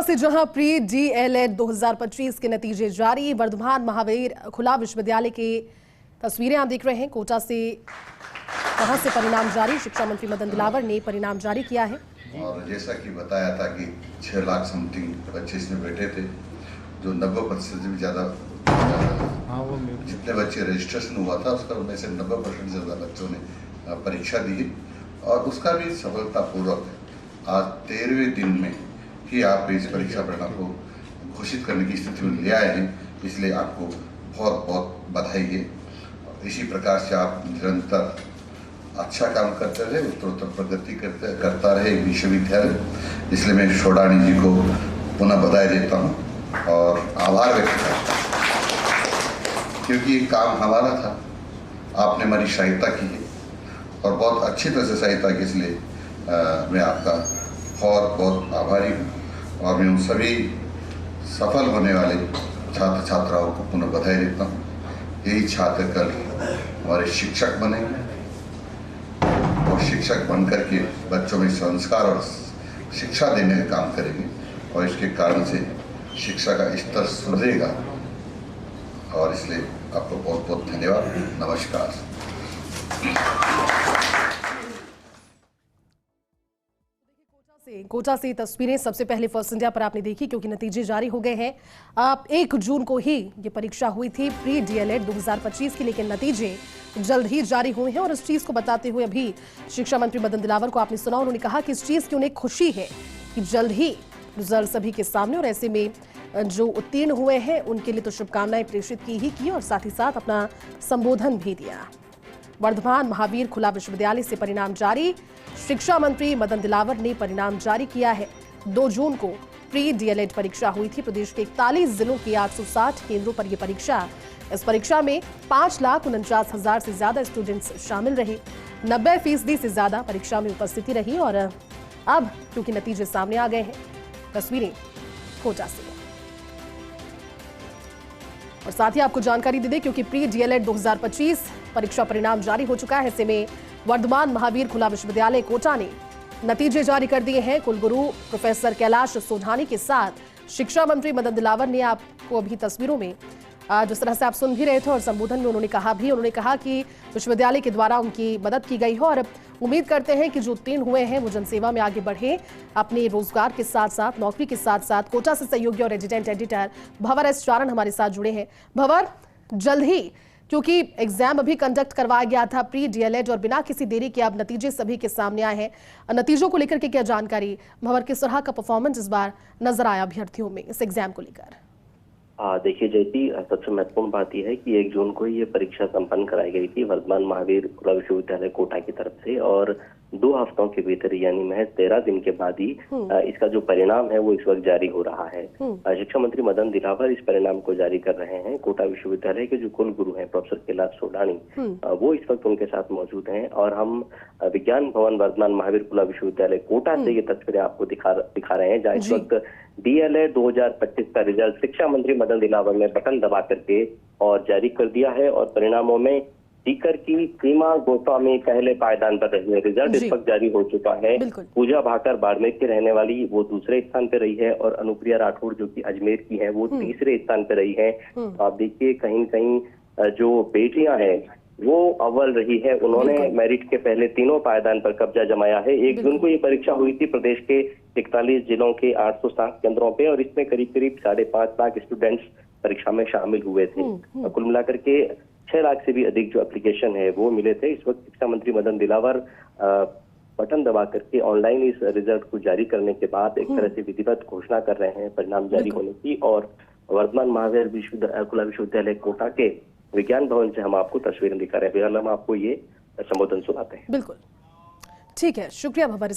कोटा से जहां pre DElEd 2025 के नतीजे जारी, वर्धमान महावीर खुला विश्वविद्यालय की तस्वीरें आप देख रहे हैं। कोटा से वहां से परिणाम जारी, शिक्षा मंत्री मदन दिलावर ने परिणाम जारी किया है। और जैसा कि बताया था कि 6 लाख समथिंग बच्चे इसमें बैठे थे, जो 90% से भी ज़्यादा जितने बच्चे रजिस्ट्रेशन हुआ था उसका उनमें से 90% से ज़्यादा बच्चों ने परीक्षा दी और उसका भी सफलतापूर्वक आज 13वें दिन में ही आप इस परीक्षा परिणाम को घोषित करने की स्थिति में ले आए हैं, इसलिए आपको बहुत बहुत बधाई है। इसी प्रकार से आप निरंतर अच्छा काम करते रहे, उत्तरोत्तर प्रगति करता रहे विश्वविद्यालय, इसलिए मैं सोडानी जी को पुनः बधाई देता हूँ और आभार व्यक्त करता हूँ, क्योंकि ये काम हमारा था, आपने हमारी सहायता की है और बहुत अच्छी तरह से सहायता की, इसलिए मैं आपका बहुत बहुत आभारी हूँ और मैं उन सभी सफल होने वाले छात्र छात्राओं को पुनः बधाई देता हूँ। यही छात्र कल हमारे शिक्षक बनेंगे और शिक्षक बनकर के बच्चों में संस्कार और शिक्षा देने का काम करेंगे और इसके कारण से शिक्षा का स्तर सुधरेगा और इसलिए आपको बहुत बहुत धन्यवाद। नमस्कार। कोटा से तस्वीरें सबसे पहले फर्स्ट इंडिया पर आपने देखी, क्योंकि नतीजे जारी हो गए हैं। आप 1 जून को ही ये परीक्षा हुई थी प्री डीएलएड 2025 की, लेकिन नतीजे जल्द ही जारी हुए हैं और इस चीज को बताते हुए अभी शिक्षा मंत्री मदन दिलावर को आपने सुना, उन्होंने कहा कि इस चीज की उन्हें खुशी है कि जल्द ही रिजल्ट सभी के सामने और ऐसे में जो उत्तीर्ण हुए हैं उनके लिए तो शुभकामनाएं प्रेषित की और साथ ही साथ अपना संबोधन भी दिया। वर्धमान महावीर खुला विश्वविद्यालय से परिणाम जारी, शिक्षा मंत्री मदन दिलावर ने परिणाम जारी किया है। 2 जून को प्री डीएलएड परीक्षा हुई थी। प्रदेश के 41 जिलों के 860 केंद्रों पर यह परीक्षा, इस परीक्षा में 5,49,000 से ज्यादा स्टूडेंट्स शामिल रहे। 90% से ज्यादा परीक्षा में उपस्थिति रही और अब क्योंकि नतीजे सामने आ गए हैं, तस्वीरें कोटा से और साथ ही आपको जानकारी दे दें, क्योंकि प्री डीएलएड 2025 परीक्षा परिणाम जारी हो चुका है। ऐसे में वर्धमान महावीर खुला विश्वविद्यालय कोटा ने नतीजे जारी कर दिए हैं। कुलगुरु प्रोफेसर कैलाश सोढानी के साथ शिक्षा मंत्री मदन दिलावर ने आपको अभी तस्वीरों में जिस तरह से आप सुन भी रहे थे और संबोधन में उन्होंने कहा कि विश्वविद्यालय के द्वारा उनकी मदद की गई है और उम्मीद करते हैं कि जो उत्तीर्ण हुए हैं वो जनसेवा में आगे बढ़े, अपने रोजगार के साथ साथ नौकरी के साथ साथ। कोटा से सहयोगी और रेजिडेंट एडिटर भंवर एस चारण हमारे साथ जुड़े हैं। भंवर, जल्द ही क्योंकि एग्जाम अभी कंडक्ट करवाया गया था प्री डीएलएड और बिना किसी देरी के अब नतीजे सभी के सामने आए हैं, नतीजों को लेकर के क्या जानकारी? भंवर, किस तरह का परफॉर्मेंस इस बार नजर आया अभ्यर्थियों में इस एग्जाम को लेकर? देखिए जयती, सबसे महत्वपूर्ण बात यह है कि 1 जून को ये परीक्षा संपन्न कराई गई थी वर्धमान महावीर खुला विश्वविद्यालय कोटा की तरफ से और 2 हफ्तों के भीतर यानी महज 13 दिन के बाद ही इसका जो परिणाम है वो इस वक्त जारी हो रहा है। शिक्षा मंत्री मदन दिलावर इस परिणाम को जारी कर रहे हैं। कोटा विश्वविद्यालय के जो कुलगुरु हैं प्रोफेसर कैलाश सोढानी, वो इस वक्त उनके साथ मौजूद हैं और हम विज्ञान भवन वर्धमान महावीर खुला विश्वविद्यालय कोटा से ये तस्वीरें आपको दिखा रहे हैं, जहाँ इस वक्त डीएलएड 2025 का रिजल्ट शिक्षा मंत्री मदन दिलावर ने बटन दबा करके और जारी कर दिया है और परिणामों में सीकर की सीमा गोस्वामी पहले पायदान पर रही है। रिजल्ट इस वक्त जारी हो चुका है। पूजा भाकर बाड़मेर की रहने वाली वो दूसरे स्थान पे रही है और अनुप्रिया राठौड़ जो कि अजमेर की है वो तीसरे स्थान पे रही है। आप देखिए कहीं कहीं जो बेटियां हैं वो अव्वल रही है, उन्होंने मेरिट के पहले तीनों पायदान पर कब्जा जमाया है। 1 जून को ये परीक्षा हुई थी प्रदेश के 41 जिलों के 860 केंद्रों पे और इसमें करीब 5.5 लाख स्टूडेंट्स परीक्षा में शामिल हुए थे। कुल मिलाकर के 6 लाख से भी अधिक जो एप्लीकेशन है वो मिले थे। इस वक्त शिक्षा मंत्री मदन दिलावर बटन दबा करके ऑनलाइन इस रिजल्ट को जारी करने के बाद एक तरह से विधिवत घोषणा कर रहे हैं परिणाम जारी होने की और वर्धमान महावीर खुला विश्वविद्यालय कोटा के विज्ञान भवन से हम आपको तस्वीरें दिखा रहे हैं। हम आपको ये संबोधन सुनाते हैं। बिल्कुल ठीक है, शुक्रिया भंवर।